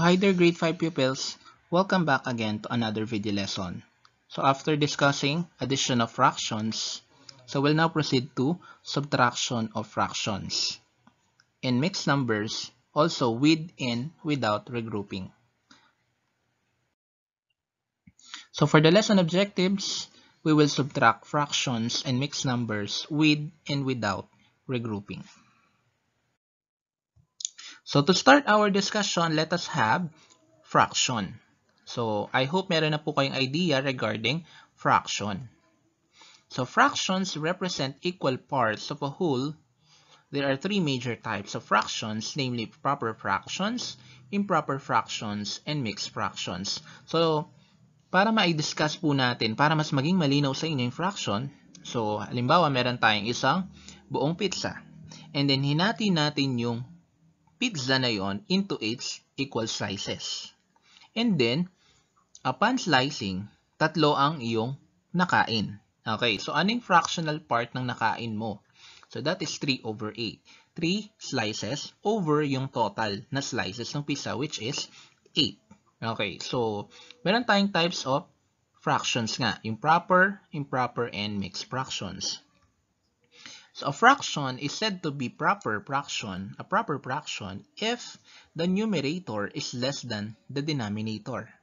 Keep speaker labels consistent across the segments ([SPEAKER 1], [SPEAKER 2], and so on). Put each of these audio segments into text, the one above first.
[SPEAKER 1] hi there grade 5 pupils, welcome back again to another video lesson. So after discussing addition of fractions, so we'll now proceed to subtraction of fractions in mixed numbers, also with and without regrouping. So for the lesson objectives, we will subtract fractions and mixed numbers with and without regrouping. So to start our discussion, let us have fraction. So I hope meron na po kayong idea regarding fraction. So fractions represent equal parts of a whole. There are three major types of fractions, namely proper fractions, improper fractions, and mixed fractions. So para ma-discuss po natin, para mas maging malinaw sa inyo yung fraction, so halimbawa meron tayong isang buong pizza. And then hinati natin yung pizza na yon into its equal slices. And then, upon slicing, tatlo ang iyong nakain. Okay, so anong fractional part ng nakain mo? So that is 3 over 8. 3 slices over yung total na slices ng pizza, which is 8. Okay, so meron tayong types of fractions nga, yung proper, improper, and mixed fractions. So a fraction is said to be a proper fraction if the numerator is less than the denominator.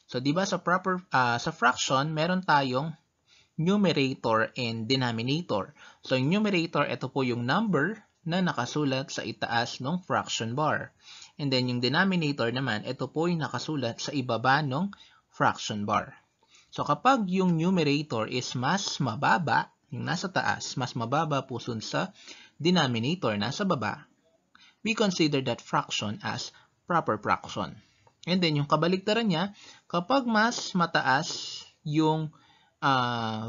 [SPEAKER 1] So diba sa fraction, meron tayong numerator and denominator. So yung numerator, ito po yung number na nakasulat sa itaas ng fraction bar. And then yung denominator naman, ito po yung nakasulat sa ibaba ng fraction bar. So kapag yung numerator is mas mababa, yung nasa taas, mas mababa po sa denominator nasa baba, we consider that fraction as proper fraction. And then yung kabaligtaran niya, kapag mas mataas yung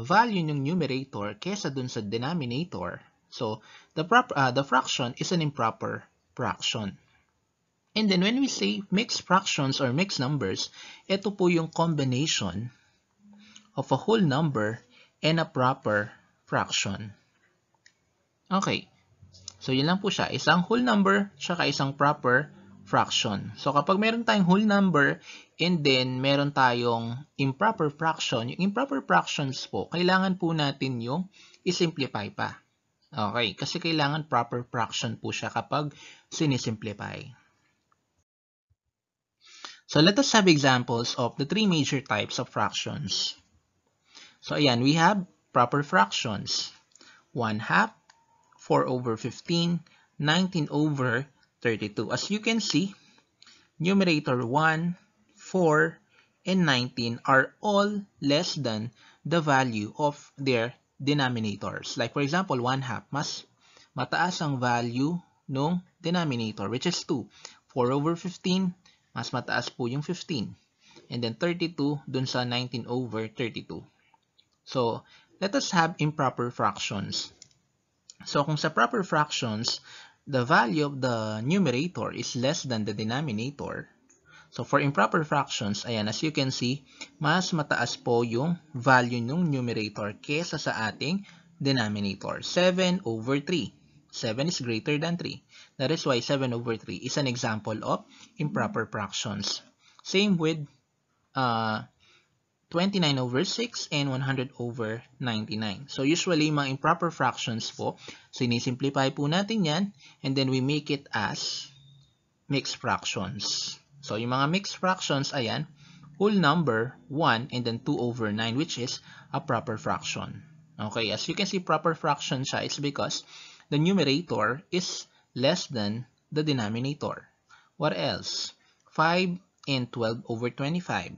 [SPEAKER 1] value ng numerator kesa dun sa denominator, so the fraction is an improper fraction. And then when we say mixed fractions or mixed numbers, ito po yung combination of a whole number and a proper fraction. Okay. So, yun lang po siya. Isang whole number, tsaka isang proper fraction. So, kapag meron tayong whole number, and then meron tayong improper fraction, yung improper fractions po, kailangan po natin yung isimplify pa. Okay. Kasi kailangan proper fraction po siya kapag sinisimplify. So, let us have examples of the three major types of fractions. So, ayan, we have proper fractions. 1/2, 4 over 15, 19 over 32. As you can see, numerator 1, 4, and 19 are all less than the value of their denominators. Like for example, 1/2, mas mataas ang value ng denominator, which is 2. 4 over 15, mas mataas po yung 15. And then 32 dun sa 19 over 32. So, let us have improper fractions. So, kung sa proper fractions, the value of the numerator is less than the denominator. So, for improper fractions, ayan, as you can see, mas mataas po yung value ng numerator kesa sa ating denominator. 7 over 3. 7 is greater than 3. That is why 7 over 3 is an example of improper fractions. Same with 29 over 6 and 100 over 99. So usually, mga improper fractions po, sinisimplify po natin yan, and then we make it as mixed fractions. So yung mga mixed fractions, ayan, whole number, 1, and then 2 over 9, which is a proper fraction. Okay, as you can see, proper fraction siya, it's because the numerator is less than the denominator. What else? 5 and 12 over 25.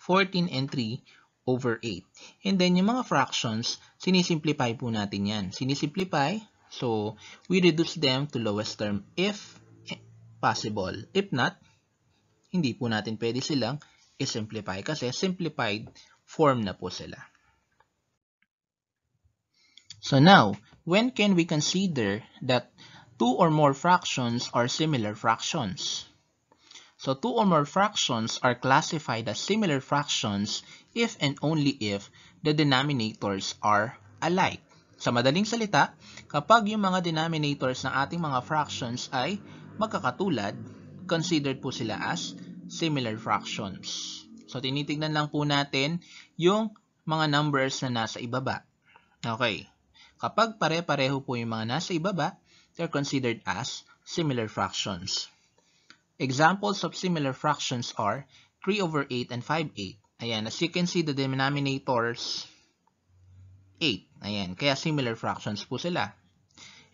[SPEAKER 1] 14 and 3 over 8. And then, yung mga fractions, sinisimplify po natin yan. Sinisimplify, so we reduce them to lowest term if possible. If not, hindi po natin pwede silang i-simplify kasi simplified form na po sila. So now, when can we consider that two or more fractions are similar fractions? So, two or more fractions are classified as similar fractions if and only if the denominators are alike. Sa madaling salita, kapag yung mga denominators ng ating mga fractions ay magkakatulad, considered po sila as similar fractions. So, tinitignan lang po natin yung mga numbers na nasa ibaba. Okay. Kapag pare-pareho po yung mga nasa ibaba, they're considered as similar fractions. Examples of similar fractions are 3/8 and 5/8. Ayan, as you can see, the denominators 8. Ayan, kaya similar fractions po sila.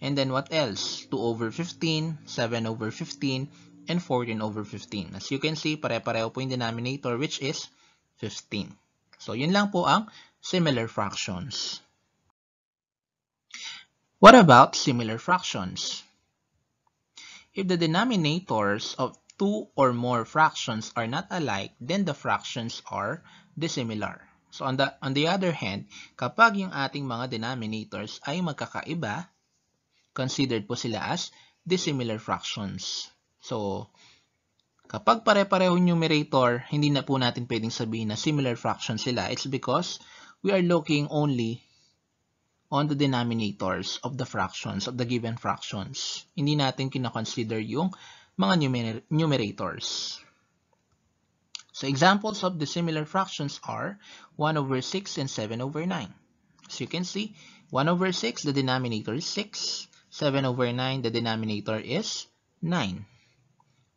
[SPEAKER 1] And then what else? 2/15, 7/15, and 14/15. As you can see, pare-pareho po yung denominator which is 15. So, yun lang po ang similar fractions. What about similar fractions? If the denominators of two or more fractions are not alike, then the fractions are dissimilar. So, on the other hand, kapag yung ating mga denominators ay magkakaiba, considered po sila as dissimilar fractions. So, kapag pare-parehong numerator, hindi na po natin pwedeng sabihin na similar fractions sila. It's because we are looking only on the denominators of the fractions, of the given fractions. Hindi natin kina-consider yung mga numerators. So, examples of the similar fractions are 1/6 and 7/9. As you can see, 1/6, the denominator is 6. 7/9, the denominator is 9.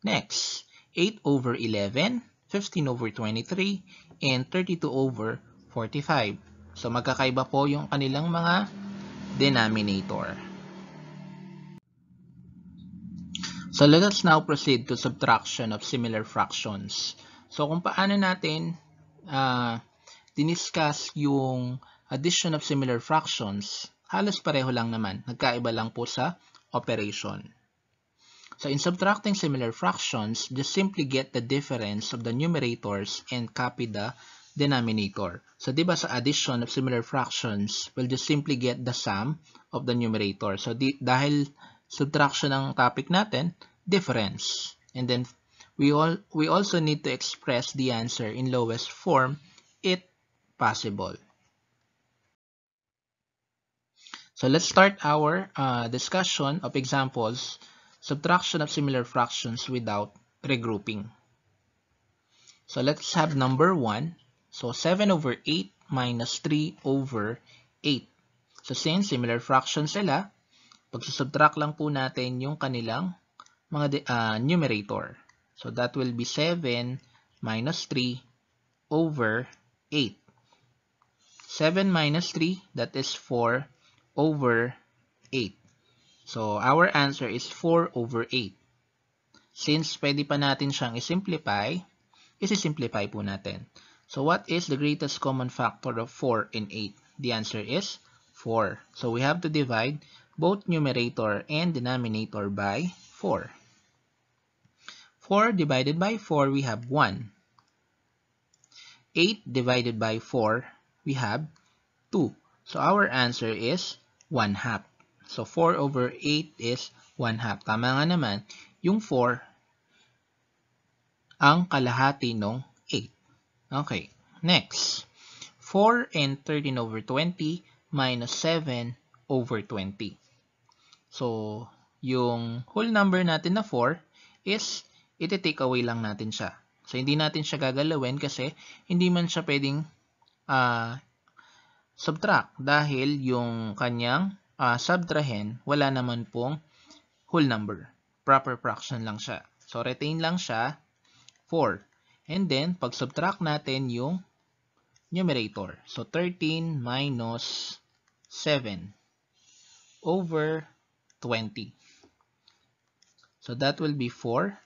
[SPEAKER 1] Next, 8/11, 15/23, and 32/45. So, magkakaiba po yung kanilang mga denominator. So, let us now proceed to subtraction of similar fractions. So, kung paano natin diniscuss yung addition of similar fractions, halos pareho lang naman. Nagkaiba lang po sa operation. So, in subtracting similar fractions, just simply get the difference of the numerators and copy the denominator. So, di ba sa addition of similar fractions, we'll just simply get the sum of the numerator. So, dahil subtraction ang topic natin, difference. And then, we also need to express the answer in lowest form if possible. So, let's start our discussion of examples, subtraction of similar fractions without regrouping. So, let's have number 1. So, 7/8 minus 3/8. So, since similar fractions sila, pag-subtract lang po natin yung kanilang mga numerator. So, that will be 7 minus 3/8. 7 minus 3, that is 4/8. So, our answer is 4/8. Since pwede pa natin siyang i-simplify, isi-simplify po natin. So, what is the greatest common factor of 4 and 8? The answer is 4. So, we have to divide both numerator and denominator by 4. 4 divided by 4, we have 1. 8 divided by 4, we have 2. So, our answer is 1/2. So, 4/8 is 1/2. Tama nga naman, yung 4 ang kalahati ng 8. Okay, next. 4 and 13/20 minus 7/20. So, yung whole number natin na 4 is iti-take away lang natin siya. So, hindi natin siya gagalawin kasi hindi man siya pwedeng subtract dahil yung kanyang subtrahen, wala naman pong whole number. Proper fraction lang siya. So, retain lang siya 4. And then, pag-subtract natin yung numerator. So, 13 minus 7/20. So, that will be 4.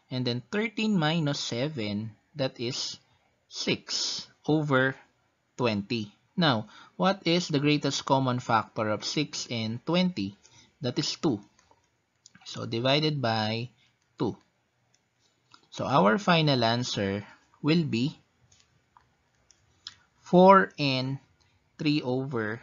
[SPEAKER 1] And then, 13 minus 7, that is 6/20. Now, what is the greatest common factor of 6 and 20? That is 2. So, divided by 2. So, our final answer will be 4 and 3/10.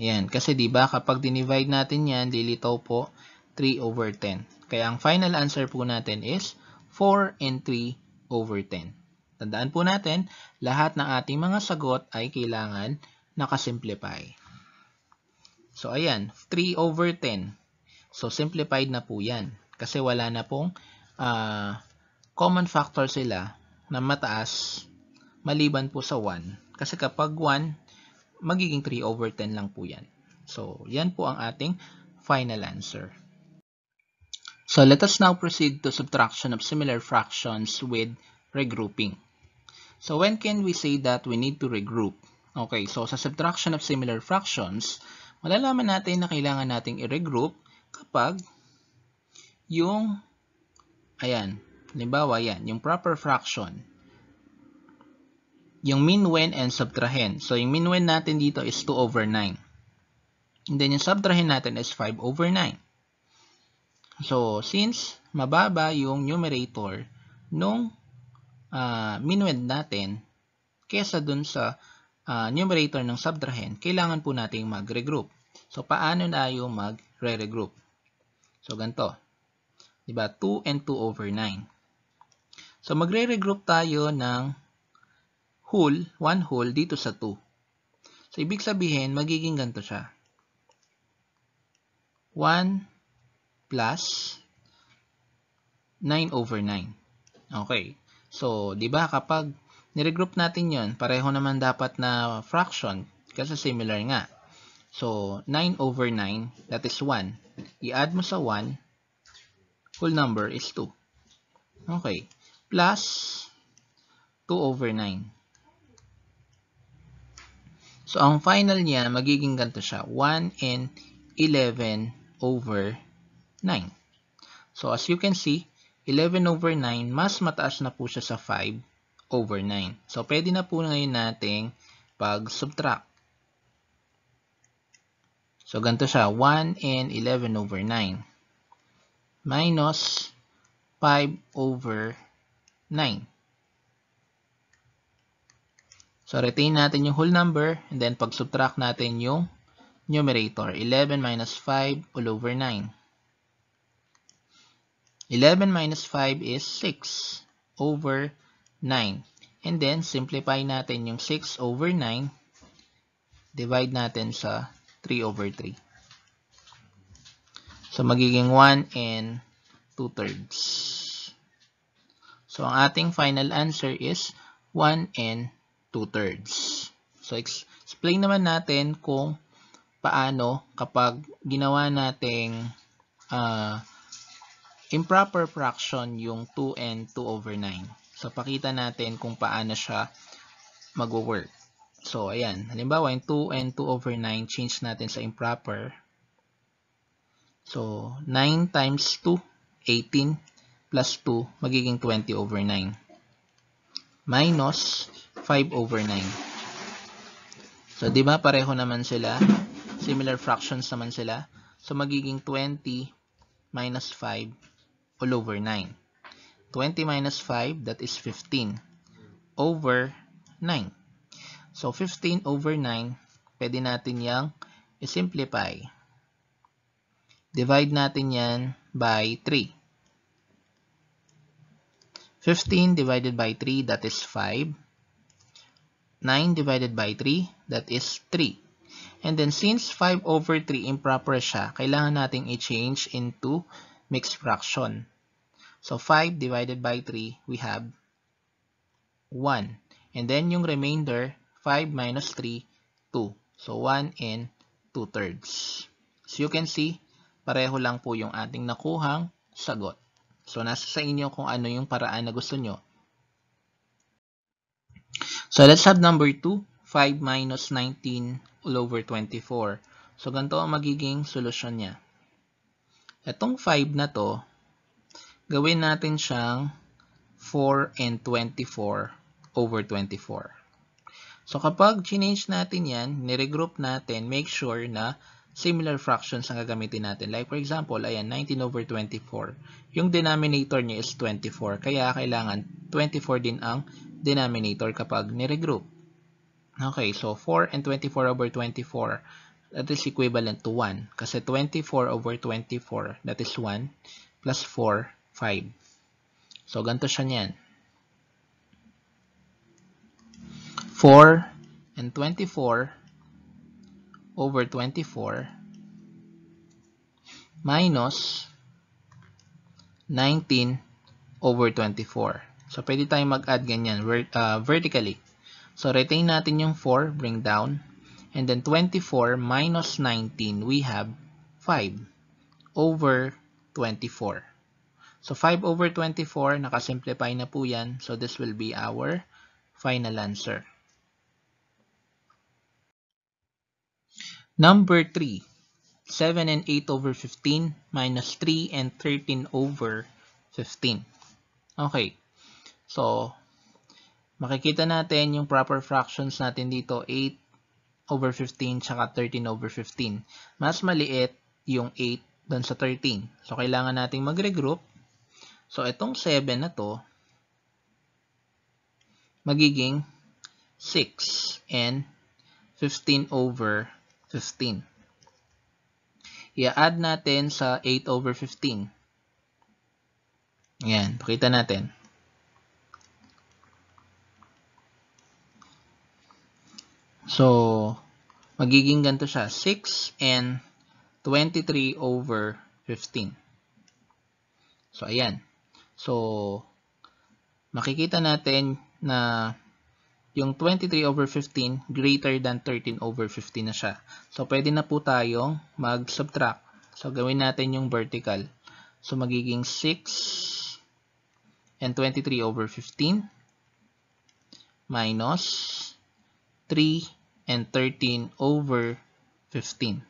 [SPEAKER 1] Ayan, kasi diba kapag dinivide natin yan, lilitaw po 3/10. Kaya ang final answer po natin is 4 and 3/10. Tandaan po natin, lahat ng ating mga sagot ay kailangan nakasimplify. So, ayan, 3/10. So, simplified na po yan. Kasi wala na pong common factor sila na mataas maliban po sa 1. Kasi kapag 1, magiging 3/10 lang po yan. So, yan po ang ating final answer. So, let us now proceed to subtraction of similar fractions with regrouping. So, when can we say that we need to regroup? Okay, so sa subtraction of similar fractions, malalaman natin na kailangan nating i-regroup kapag yung, ayan, halimbawa yan, yung proper fraction, yung minwen and subtrahend. So, yung minwen natin dito is 2/9. And then, yung subtrahend natin is 5/9. So, since mababa yung numerator nung minwend natin kesa dun sa numerator ng subtrahend, kailangan po nating mag-regroup. So, paano tayo mag-regroup? So, ganito. Diba? 2 and 2/9. So, magre-regroup tayo ng whole, 1 whole dito sa 2. So, ibig sabihin, magiging ganito siya. 1 plus 9/9. Okay. So, di ba kapag niregroup natin yon, pareho naman dapat na fraction kasi similar nga. So, 9/9, that is 1. I-add mo sa 1, whole number is 2. Okay. Plus 2/9. So, ang final niya, magiging ganito siya. 1 and 11/9. So, as you can see, 11/9, mas mataas na po siya sa 5/9. So, pwede na po ngayon nating pag-subtract. So, ganito siya. 1 and 11/9 minus 5/9. So, retain natin yung whole number and then pag-subtract natin yung numerator. 11 minus 5/9. 11 minus 5 is 6/9. And then, simplify natin yung 6/9. Divide natin sa 3/3. So, magiging 1 and 2/3. So, ang ating final answer is 1 and 2/3. So, explain naman natin kung paano kapag ginawa nating improper fraction yung 2 and 2/9. So, pakita natin kung paano siya mag-work. So, ayan. Halimbawa, yung 2 and 2/9, change natin sa improper. So, 9 times 2, 18 plus 2, magiging 20/9. Minus 5/9. So, di ba pareho naman sila? Similar fractions naman sila. So, magiging 20 minus 5/9. 20 minus 5, that is 15/9. So, 15/9, pwede natin yang i-simplify. Divide natin yan by 3. 15 divided by 3, that is 5. 9 divided by 3, that is 3. And then, since 5/3 improper siya, kailangan nating i-change into mixed fraction. So, 5 divided by 3, we have 1. And then, yung remainder, 5 minus 3, 2. So, 1 and 2/3. So, you can see, pareho lang po yung ating nakuhang sagot. So, nasa sa inyo kung ano yung paraan na gusto nyo. So, let's have number 2. 5 minus 19/24. So, ganito ang magiging solusyon niya. Itong 5 na to, gawin natin siyang 4 and 24/24. So, kapag change natin yan, niregroup natin, make sure na similar fractions ang gagamitin natin. Like for example, ayan, 19/24. Yung denominator niya is 24. Kaya kailangan 24 din ang denominator kapag niregroup. Okay, so 4 and 24/24, that is equivalent to 1. Kasi 24/24, that is 1, plus 4, 5. So, ganito siya niyan. 4 and 24/24 minus 19 over 24. So, pwede tayong mag-add ganyan vertically. So, retain natin yung 4, bring down. And then 24 minus 19, we have 5 over 24. So, 5 over 24, nakasimplify na po yan. So, this will be our final answer. Number 3, 7 and 8 over 15 minus 3 and 13 over 15. Okay. So, makikita natin yung proper fractions natin dito, 8 over 15 tsaka 13 over 15. Mas maliit yung 8 doon sa 13. So, kailangan nating mag-regroup. So, itong 7 na to, magiging 6 and 15 over 15. I-add natin sa 8 over 15. Ayan, pakita natin. So, magiging ganito siya, 6 and 23 over 15. So, ayan. So, makikita natin na yung 23 over 15 greater than 13 over 15 na siya. So, pwede na po tayong mag-subtract. So, gawin natin yung vertical. So, magiging 6 and 23 over 15 minus 3 and 13 over 15.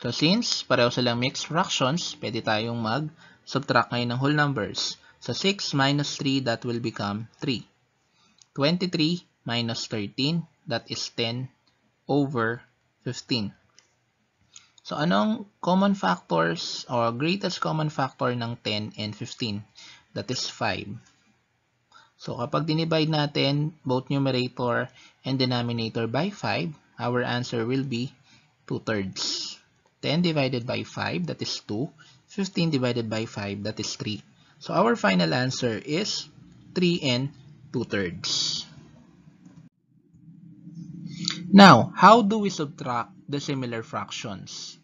[SPEAKER 1] So, since pareho silang mixed fractions, pwede tayong mag-subtract ngayon ng whole numbers. So, 6 minus 3, that will become 3. 23 minus 13, that is 10 over 15. So, anong common factors or greatest common factor ng 10 and 15? That is 5. So, kapag dinivide natin both numerator and denominator by 5, our answer will be 2/3. 10 divided by 5, that is 2. 15 divided by 5, that is 3. So, our final answer is 3 and 2/3. Now, how do we subtract the similar fractions?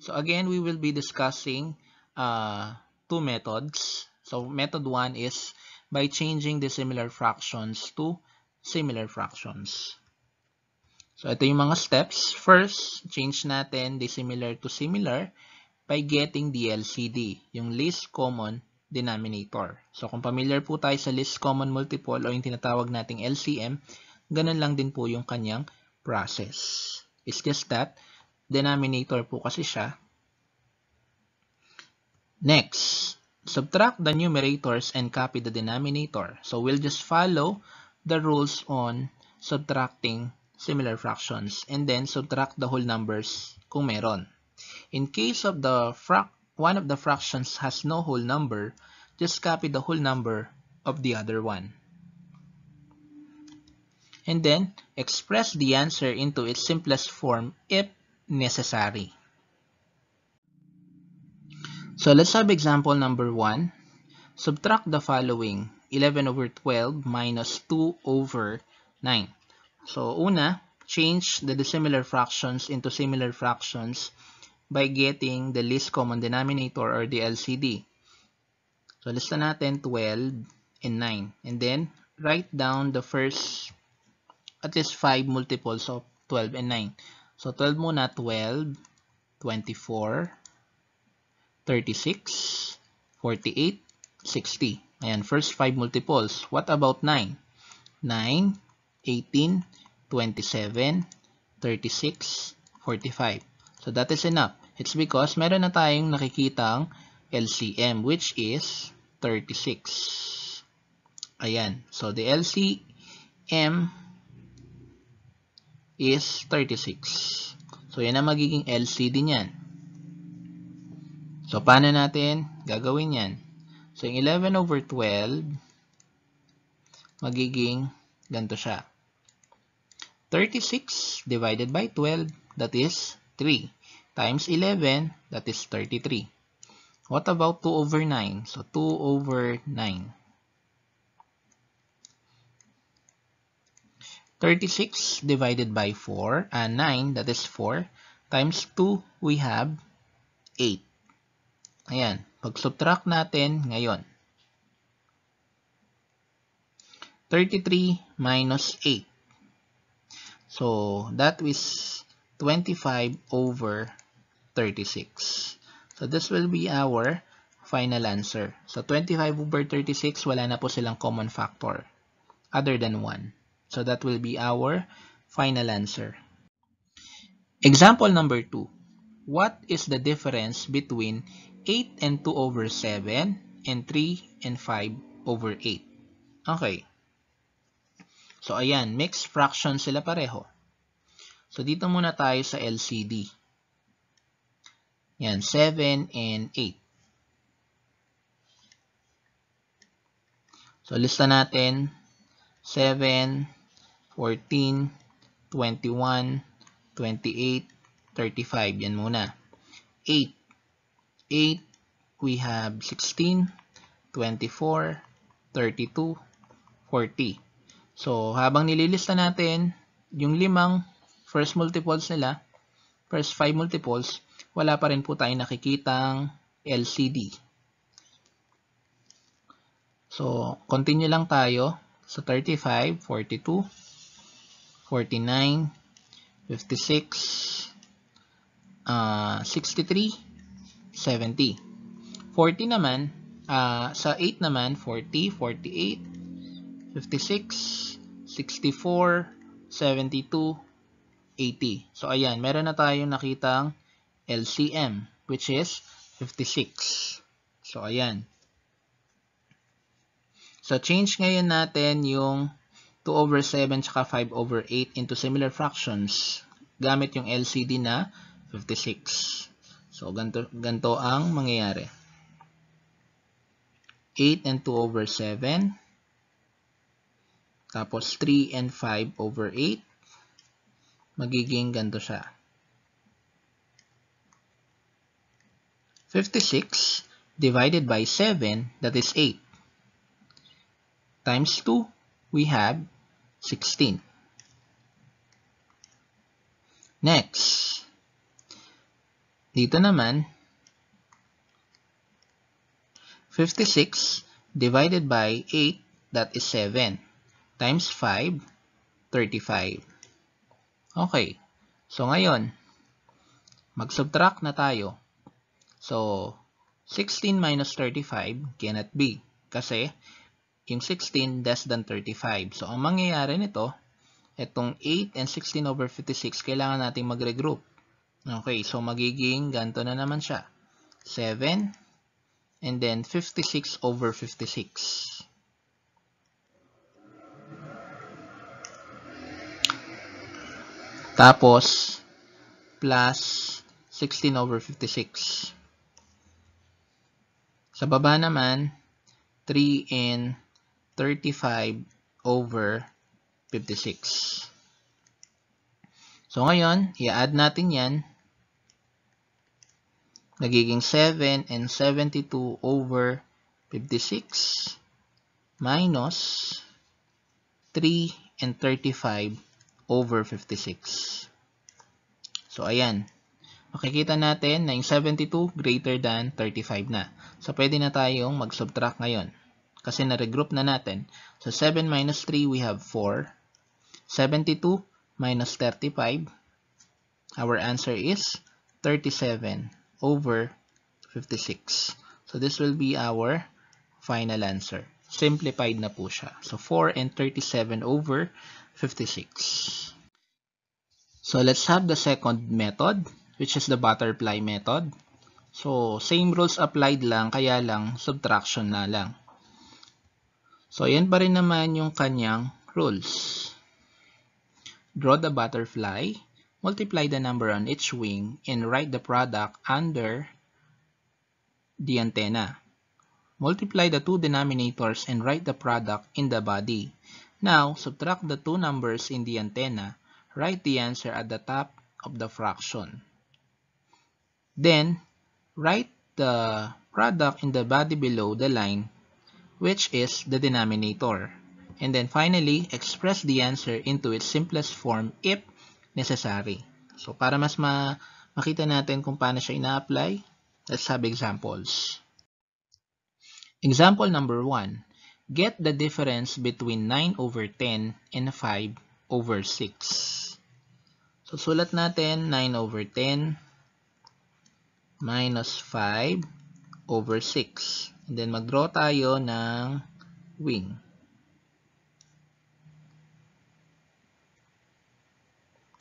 [SPEAKER 1] So, again, we will be discussing two methods. So, method 1 is by changing the similar fractions to similar fractions. So, ito yung mga steps. First, change natin the similar to similar by getting the LCD, yung least common denominator. So, kung familiar po tayo sa least common multiple o yung tinatawag nating LCM, ganun lang din po yung kanyang process. It's just that, denominator po kasi siya. Next, subtract the numerators and copy the denominator. So, we'll just follow the rules on subtracting similar fractions and then subtract the whole numbers kung meron. In case of one of the fractions has no whole number, just copy the whole number of the other one. And then, express the answer into its simplest form if necessary. So, let's have example number 1. Subtract the following, 11 over 12 minus 2 over 9. So, una, change the dissimilar fractions into similar fractions by getting the least common denominator or the LCD. So, lista natin 12 and 9. And then, write down the first at least 5 multiples of 12 and 9. So, 12 muna, 12, 24, 36, 48, 60. Ayan, first 5 multiples. What about 9? 9, 18, 27, 36, 45. So, that is enough. It's because meron na tayong nakikitang LCM, which is 36. Ayan. So, the LCM is 36. So, yan ang magiging LCD niyan. So, paano natin gagawin yan? So, yung 11 over 12, magiging ganito siya. 36 divided by 12, that is 3. Times 11, that is 33. What about 2 over 9? So, 2 over 9. 36 divided by 4, and 9, that is 4. Times 2, we have 8. Ayan, pag-subtract natin ngayon. 33 minus 8. So, that is 25 over 36. So, this will be our final answer. So, 25 over 36, wala na po silang common factor other than 1. So, that will be our final answer. Example number 2. What is the difference between 8 and 2 over 7 and 3 and 5 over 8? Okay. So, ayan, mixed fraction sila pareho. So, dito muna tayo sa LCD. Yan, 7 and 8. So, lista natin 7, 14, 21, 28, 35. Yan muna. 8. 8, we have 16, 24, 32, 40. So, habang nililista natin, yung limang first multiples nila, first 5 multiples, wala pa rin po tayong nakikitang LCD. So, continue lang tayo sa 35, 42, 49, 56, 63, 70. 40 naman, sa 8 naman, 40, 48, 56, 64, 72, 80. So, ayan, meron na tayong nakitang LCM, which is 56. So, ayan. So, change ngayon natin yung 2 over 7 tsaka 5 over 8 into similar fractions gamit yung LCD na 56. So, ganito ang mangyayari. 8 and 2 over 7. Tapos 3 and 5 over 8. Magiging ganito siya. 56 divided by 7, that is 8. Times 2, we have 16. Next, dito naman, 56 divided by 8, that is 7. Times 5, 35. Okay. So, ngayon, mag-subtract na tayo. So, 16 minus 35 cannot be. Kasi, yung 16 less than 35. So, ang mangyayari nito, itong 8 and 16 over 56, kailangan natin mag-regroup. Okay. So, magiging ganito na naman siya. 7 and then 56 over 56. Tapos, plus 16 over 56. Sa baba naman, 3 and 35 over 56. So, ngayon, i-add natin yan. Nagiging 7 and 72 over 56 minus 3 and 35 over 56. So, ayan. Makikita natin na yung 72 greater than 35 na. So, pwede na tayong mag-subtract ngayon. Kasi na-regroup na natin. So, 7 minus 3, we have 4. 72 minus 35. Our answer is 37 over 56. So, this will be our final answer. Simplified na po siya. So, 4 and 37 over 56. So, let's have the second method, which is the butterfly method. So, same rules applied lang, kaya lang subtraction na lang. So, yan pa rin naman yung kanyang rules. Draw the butterfly, multiply the number on each wing, and write the product under the antenna. Multiply the two denominators and write the product in the body. Now, subtract the two numbers in the antenna. Write the answer at the top of the fraction. Then, write the product in the body below the line, which is the denominator. And then finally, express the answer into its simplest form if necessary. So, para mas makita natin kung paano siya ina-apply, Let's have examples. Example number 1. Get the difference between 9/10 and 5/6. So, sulat natin 9/10 minus 5/6. And then, mag-draw tayo ng wing.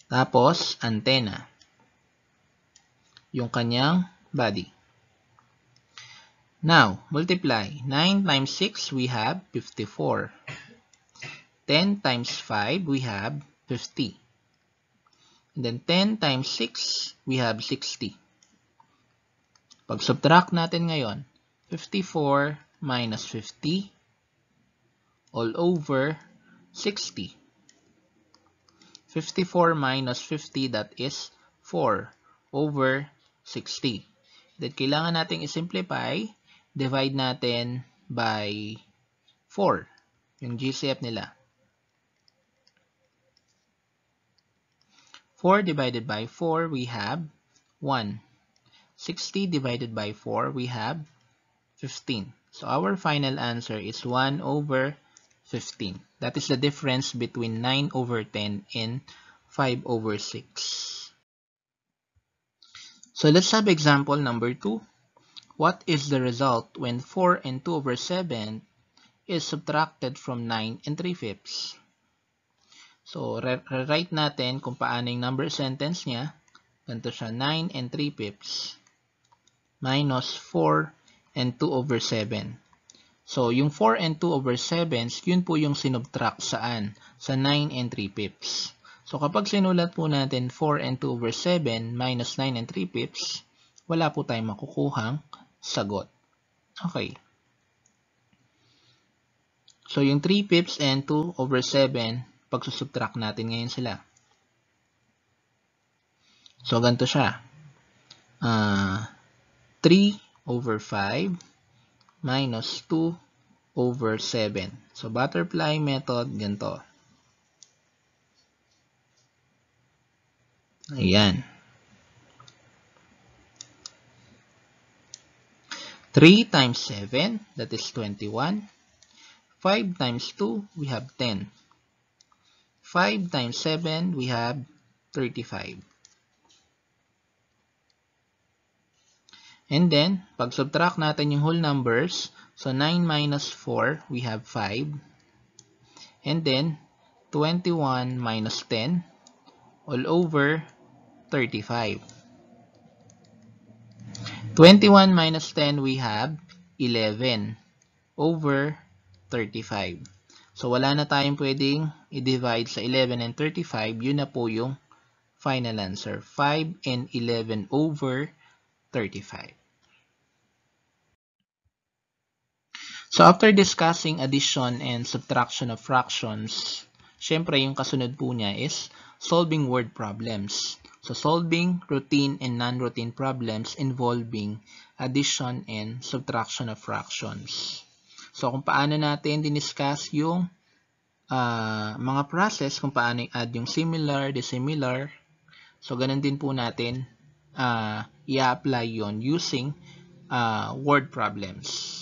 [SPEAKER 1] Tapos, antenna. Yung kanyang body. Now, multiply. 9 times 6, we have 54. 10 times 5, we have 50. And then 10 times 6, we have 60. Pag subtract natin ngayon, 54 minus 50 all over 60. 54 minus 50, that is 4 over 60. Then kailangan nating i-simplify. Divide natin by 4. Yung GCF nila. 4 divided by 4, we have 1. 60 divided by 4, we have 15. So our final answer is 1 over 15. That is the difference between 9/10 and 5/6. So let's have example number 2. What is the result when 4 and 2/7 is subtracted from 9 and 3/5? So, rewrite natin kung paano yung number sentence niya. Ganito siya, 9 and 3/5 minus 4 and 2/7. So, yung 4 and 2/7, yun po yung sinubtract saan? Sa 9 and 3/5. So, kapag sinulat po natin 4 and 2/7 minus 9 and 3/5, wala po tayong makukuhang sagot. Okay. So, yung 3/5 and 2/7, pagsusubtract natin ngayon sila. So, ganito siya. 3/5 minus 2/7. So, butterfly method, ganito. Ayan. 3 times 7, that is 21. 5 times 2, we have 10. 5 times 7, we have 35. And then, pag subtract natin yung whole numbers, so 9 minus 4, we have 5. And then, 21 minus 10, all over 35. 21 minus 10, we have 11 over 35. So, wala na tayong pwedeng i-divide sa 11 and 35. Yun na po yung final answer. 5 and 11 over 35. So, after discussing addition and subtraction of fractions, syempre yung kasunod po niya is solving word problems. So, solving routine and non-routine problems involving addition and subtraction of fractions. So, kung paano natin diniscuss yung mga process, kung paano i-add yung similar, dissimilar. So, ganun din po natin i-apply yon using word problems.